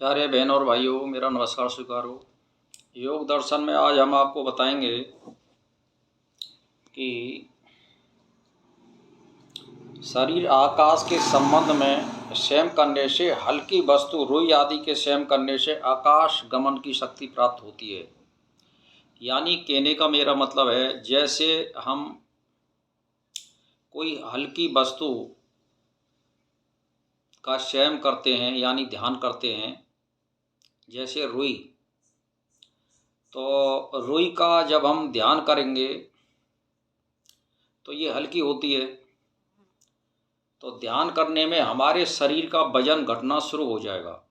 प्यारे बहन और भाइयों, मेरा नमस्कार स्वीकार हो। योग दर्शन में आज हम आपको बताएंगे कि शरीर आकाश के संबंध में स्वयं करने से, हल्की वस्तु रुई आदि के स्वयं करने से आकाश गमन की शक्ति प्राप्त होती है। यानी कहने का मेरा मतलब है, जैसे हम कोई हल्की वस्तु का स्वयं करते हैं यानी ध्यान करते हैं, जैसे रुई। तो रुई का जब हम ध्यान करेंगे तो ये हल्की होती है। तो ध्यान करने में हमारे शरीर का वजन घटना शुरू हो जाएगा।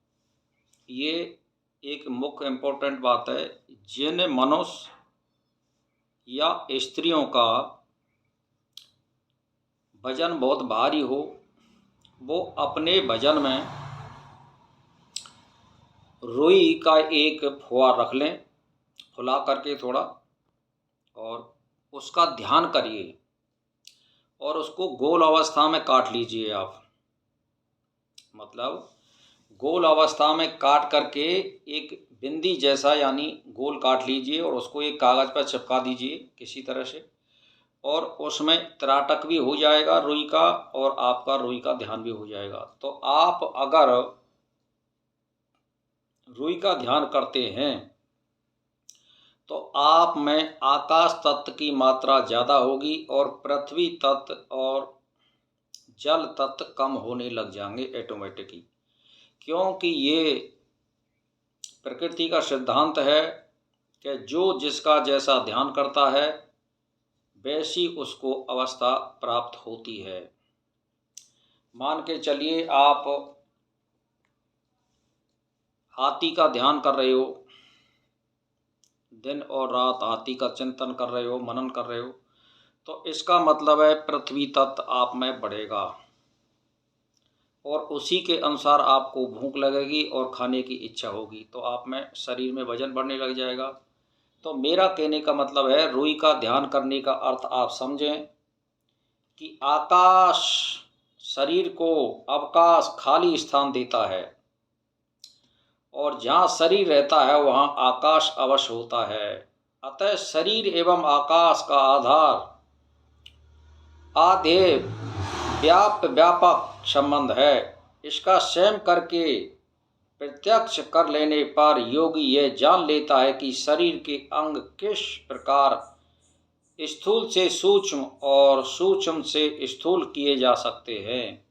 ये एक मुख्य इम्पोर्टेंट बात है। जिन मनुष्य या स्त्रियों का वजन बहुत भारी हो, वो अपने वजन में रुई का एक फुआ रख लें, फुला करके थोड़ा, और उसका ध्यान करिए और उसको गोल अवस्था में काट लीजिए आप। मतलब गोल अवस्था में काट करके एक बिंदी जैसा यानी गोल काट लीजिए और उसको एक कागज़ पर चिपका दीजिए किसी तरह से, और उसमें त्राटक भी हो जाएगा रुई का और आपका रुई का ध्यान भी हो जाएगा। तो आप अगर रुई का ध्यान करते हैं तो आप में आकाश तत्व की मात्रा ज़्यादा होगी और पृथ्वी तत्व और जल तत्व कम होने लग जाएंगे ऑटोमेटिकली। क्योंकि ये प्रकृति का सिद्धांत है कि जो जिसका जैसा ध्यान करता है वैसी उसको अवस्था प्राप्त होती है। मान के चलिए आप हाथी का ध्यान कर रहे हो, दिन और रात हाथी का चिंतन कर रहे हो, मनन कर रहे हो, तो इसका मतलब है पृथ्वी तत्व आप में बढ़ेगा और उसी के अनुसार आपको भूख लगेगी और खाने की इच्छा होगी, तो आप में शरीर में वजन बढ़ने लग जाएगा। तो मेरा कहने का मतलब है, रुई का ध्यान करने का अर्थ आप समझें कि आकाश शरीर को अवकाश, खाली स्थान देता है और जहाँ शरीर रहता है वहाँ आकाश अवश्य होता है। अतः शरीर एवं आकाश का आधार आधे व्यापक संबंध है। इसका स्वयं करके प्रत्यक्ष कर लेने पर योगी यह जान लेता है कि शरीर के अंग किस प्रकार स्थूल से सूक्ष्म और सूक्ष्म से स्थूल किए जा सकते हैं।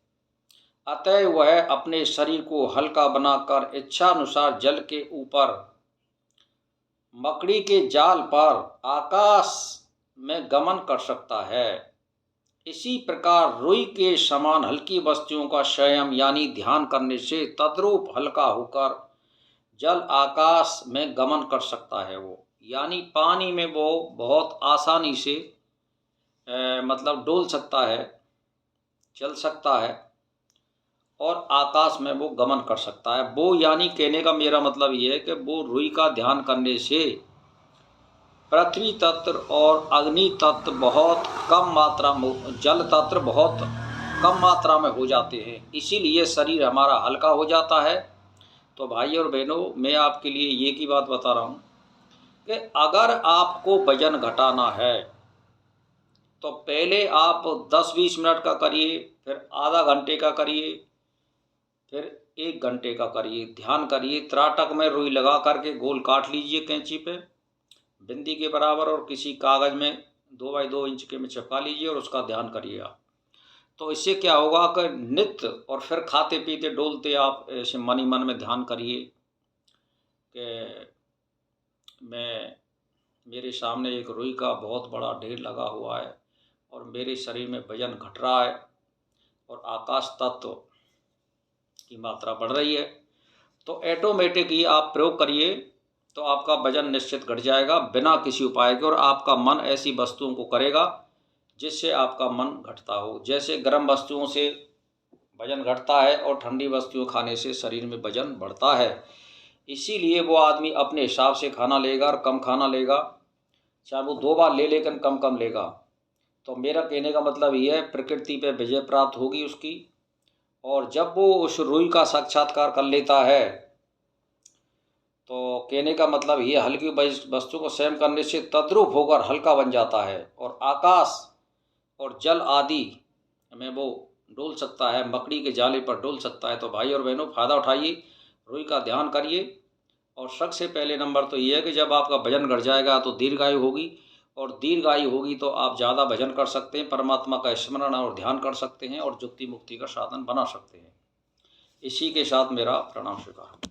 अतः वह अपने शरीर को हल्का बनाकर इच्छानुसार जल के ऊपर, मकड़ी के जाल पर आकाश में गमन कर सकता है। इसी प्रकार रुई के समान हल्की वस्तुओं का संयम यानी ध्यान करने से तद्रूप हल्का होकर जल आकाश में गमन कर सकता है। वो यानी पानी में वो बहुत आसानी से मतलब डोल सकता है, चल सकता है और आकाश में वो गमन कर सकता है। वो यानी कहने का मेरा मतलब ये है कि वो रुई का ध्यान करने से पृथ्वी तत्व और अग्नि तत्व बहुत कम मात्रा में, जल तत्व बहुत कम मात्रा में हो जाते हैं, इसीलिए शरीर हमारा हल्का हो जाता है। तो भाई और बहनों, मैं आपके लिए ये की बात बता रहा हूँ कि अगर आपको वजन घटाना है तो पहले आप 10-20 मिनट का करिए, फिर आधा घंटे का करिए, फिर 1 घंटे का करिए, ध्यान करिए। त्राटक में रुई लगा करके गोल काट लीजिए कैंची पे बिंदी के बराबर और किसी कागज़ में 2 बाई 2 इंच के में चिपका लीजिए और उसका ध्यान करिए आप। तो इससे क्या होगा कि नित्य और फिर खाते पीते डोलते आप ऐसे मन ही मन में ध्यान करिए कि मेरे सामने एक रुई का बहुत बड़ा ढेर लगा हुआ है और मेरे शरीर में वजन घट रहा है और आकाश तत्व की मात्रा बढ़ रही है। तो ऑटोमेटिक ही आप प्रयोग करिए तो आपका वजन निश्चित घट जाएगा बिना किसी उपाय के, और आपका मन ऐसी वस्तुओं को करेगा जिससे आपका मन घटता हो। जैसे गर्म वस्तुओं से वजन घटता है और ठंडी वस्तुओं खाने से शरीर में वजन बढ़ता है। इसीलिए वो आदमी अपने हिसाब से खाना लेगा और कम खाना लेगा, चाहे वो 2 बार ले लेकिन कम कम लेगा। तो मेरा कहने का मतलब ये है, प्रकृति पे विजय प्राप्त होगी उसकी। और जब वो उस रुई का साक्षात्कार कर लेता है तो कहने का मतलब ये हल्की वस्तु को स्वयं करने से तद्रूप होकर हल्का बन जाता है। और आकाश और जल आदि में वो डोल सकता है, मकड़ी के जाले पर डोल सकता है। तो भाई और बहनों, फ़ायदा उठाइए, रुई का ध्यान करिए। और सबसे पहले नंबर तो ये है कि जब आपका वजन घट जाएगा तो दीर्घायु होगी, और दीर्घायु होगी तो आप ज़्यादा भजन कर सकते हैं, परमात्मा का स्मरण और ध्यान कर सकते हैं, और जुक्ति मुक्ति का साधन बना सकते हैं। इसी के साथ मेरा प्रणाम स्वीकार।